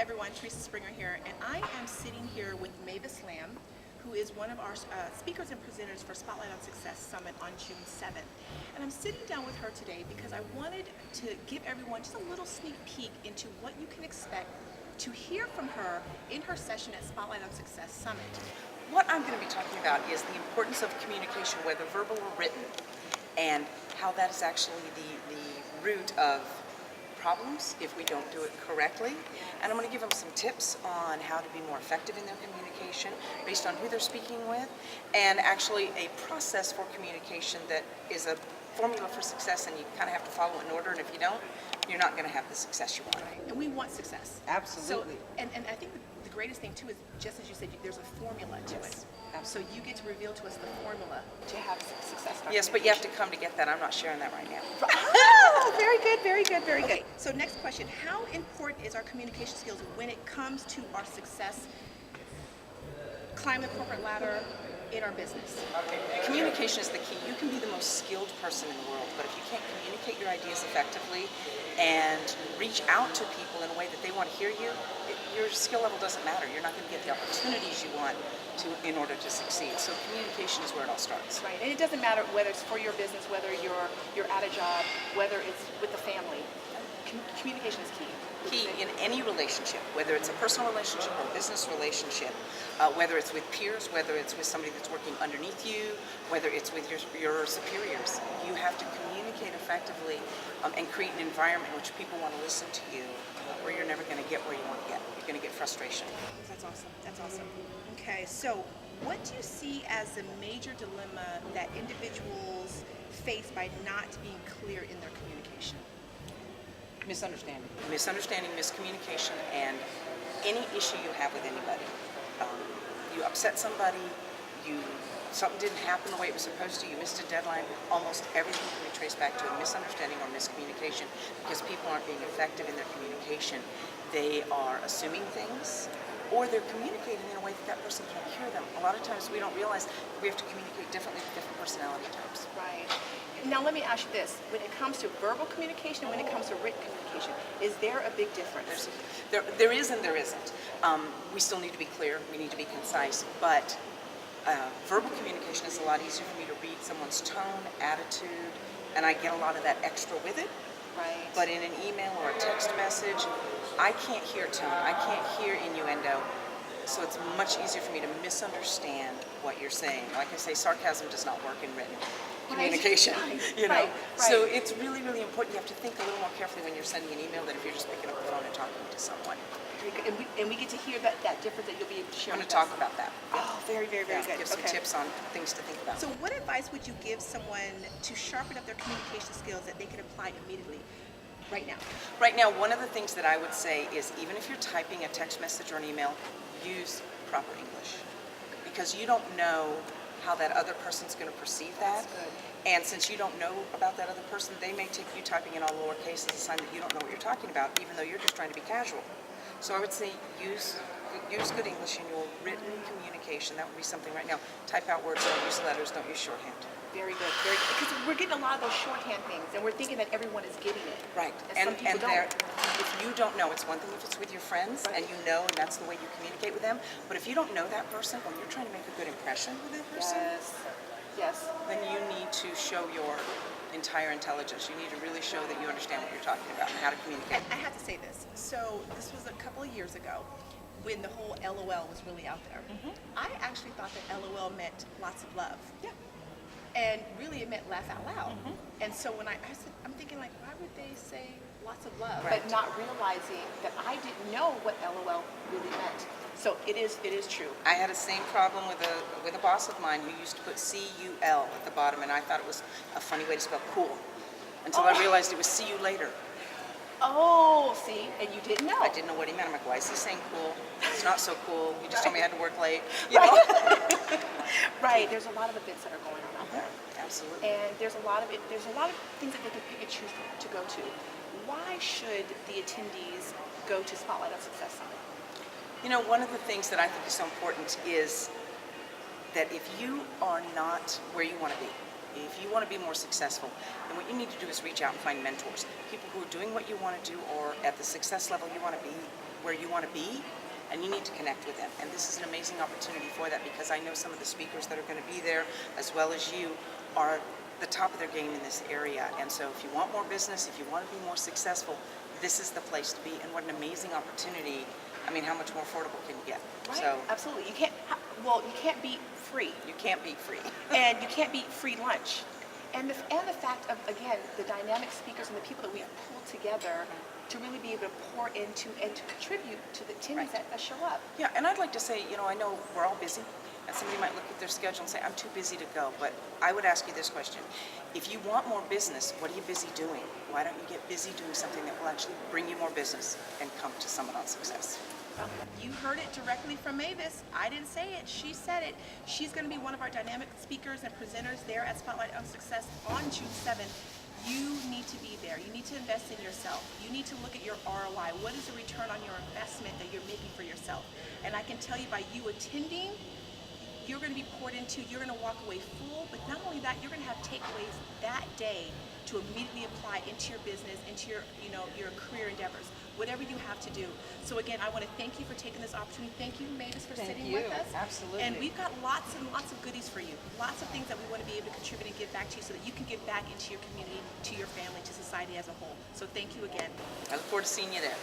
everyone, Teresa Springer here, and I am sitting here with Mavis Lamb, who is one of our speakers and presenters for Spotlight on Success Summit on June 7th. And I'm sitting down with her today because I wanted to give everyone just a little sneak peek into what you can expect to hear from her in her session at Spotlight on Success Summit. What I'm going to be talking about is the importance of communication, whether verbal or written, and how that is actually the root of problems if we don't do it correctly. And I'm going to give them some tips on how to be more effective in their communication based on who they're speaking with, and actually a process for communication that is a formula for success, and you kind of have to follow it in order, and if you don't, you're not going to have the success you want. Right. And we want success. Absolutely. So, and I think the greatest thing too is, just as you said, there's a formula to it. So you get to reveal to us the formula to have success. Yes, but you have to come to get that. I'm not sharing that right now. Oh, very good, very good, very good. So next question, how important is our communication skills when it comes to our success, climb the corporate ladder in our business? Communication is the key. You can be the most skilled person in the world, but if you can't communicate your ideas effectively and reach out to people in a way that they want to hear you, your skill level doesn't matter. You're not going to get the opportunities you want to in order to succeed. So communication is where it all starts. Right, and it doesn't matter whether it's for your business, whether you're at a job, whether it's with the family. Communication is key. Key in any relationship, whether it's a personal relationship or a business relationship, whether it's with peers, whether it's with somebody that's working underneath you, whether it's with your superiors. You have to communicate effectively and create an environment in which people want to listen to you, where you're never going to get where you want to get. You're going to get frustration. That's awesome. That's awesome. Okay, so what do you see as the major dilemma that individuals face by not being clear in their communication? Misunderstanding, miscommunication, and any issue you have with anybody. You upset somebody, something didn't happen the way it was supposed to, you missed a deadline, almost everything can be traced back to a misunderstanding or miscommunication because people aren't being effective in their communication. They are assuming things, or they're communicating in a way that person can't hear them. A lot of times we don't realize we have to communicate differently with different personality types. Right. Now let me ask you this, when it comes to verbal communication and when it comes to written communication, is there a big difference? There is and there isn't. We still need to be clear, we need to be concise, but verbal communication is a lot easier for me to read someone's tone, attitude, and I get a lot of that extra with it. Right. But in an email or a text message, I can't hear tone, I can't hear innuendo, so it's much easier for me to misunderstand what you're saying. Like I say, sarcasm does not work in written communication, you know. Right. So it's really, really important. You have to think a little more carefully when you're sending an email than if you're just picking up the phone and talking to someone. And we get to hear that difference that you'll be able to share. I'm going with to talk us. about that. Oh, very, very, very good. Give some tips on things to think about. So what advice would you give someone to sharpen up their communication skills that they can apply immediately right now? Right now, one of the things that I would say is, even if you're typing a text message or an email, use proper English, because you don't know how that other person's going to perceive that. That's good. And since you don't know about that other person, they may take you typing in all lowercase as a sign that you don't know what you're talking about, even though you're just trying to be casual. So I would say use good English in your written communication. That would be something right now. Type out words, don't use letters, don't use shorthand. Very good, very good. Because we're getting a lot of those shorthand things, and we're thinking that everyone is getting it. Right, And some people don't. if you don't know, it's one thing if it's with your friends, Right. and you know, and that's the way you communicate with them. But if you don't know that person, or you're trying to make a good impression with that person, Yes. then you need to show your entire intelligence. You need to really show that you understand what you're talking about and how to communicate. I have to say this. So this was a couple of years ago when the whole LOL was really out there. I actually thought that LOL meant lots of love. Yeah. And really it meant laugh out loud. And so when I said, I'm thinking like, why would they say lots of love? Right. But not realizing that I didn't know what LOL really meant. So it is true. I had the same problem with a boss of mine who used to put C-U-L at the bottom, and I thought it was a funny way to spell cool, until I realized it was see you later. Oh, see, and you didn't know. I didn't know what he meant. I'm like, why is he saying cool? It's not so cool. You just told me I had to work late. You know? Right. There's a lot of events that are going on out there. Absolutely. And there's a lot of things that they can pick and choose to go to. Why should the attendees go to Spotlight on Success Summit? You know, one of the things that I think is so important is that if you are not where you want to be, if you want to be more successful, then what you need to do is reach out and find mentors, people who are doing what you want to do or at the success level you want to be, where you want to be, and you need to connect with them. And this is an amazing opportunity for that, because I know some of the speakers that are going to be there, as well as you, are the top of their game in this area. And so if you want more business, if you want to be more successful, this is the place to be. And what an amazing opportunity. I mean, how much more affordable can you get? Right, So absolutely. You can't beat free. you can't beat free. And you can't beat free lunch. And the fact of, again, the dynamic speakers and the people that we have pulled together to really be able to pour into and to contribute to the teams Right. that show up. Yeah, and I'd like to say, I know we're all busy, and somebody might look at their schedule and say, I'm too busy to go. But I would ask you this question. If you want more business, what are you busy doing? Why don't you get busy doing something that will actually bring you more business and come to Summit on Success? You heard it directly from Mavis. I didn't say it. She said it. She's going to be one of our dynamic speakers and presenters there at Spotlight on Success on June 7th. You need to be there. You need to invest in yourself. You need to look at your ROI. What is the return on your investment that you're making for yourself? And I can tell you, by you attending, you're going to be poured into. You're going to walk away full. But not only that, you're going to have takeaways that day to immediately apply into your business, into your career endeavors, whatever you have to do. So again, I want to thank you for taking this opportunity. Thank you, Mavis, for sitting with us. Absolutely. And we've got lots and lots of goodies for you. Lots of things that we want to be able to contribute and give back to you, so that you can give back into your community, to your family, to society as a whole. So thank you again. I look forward to seeing you there.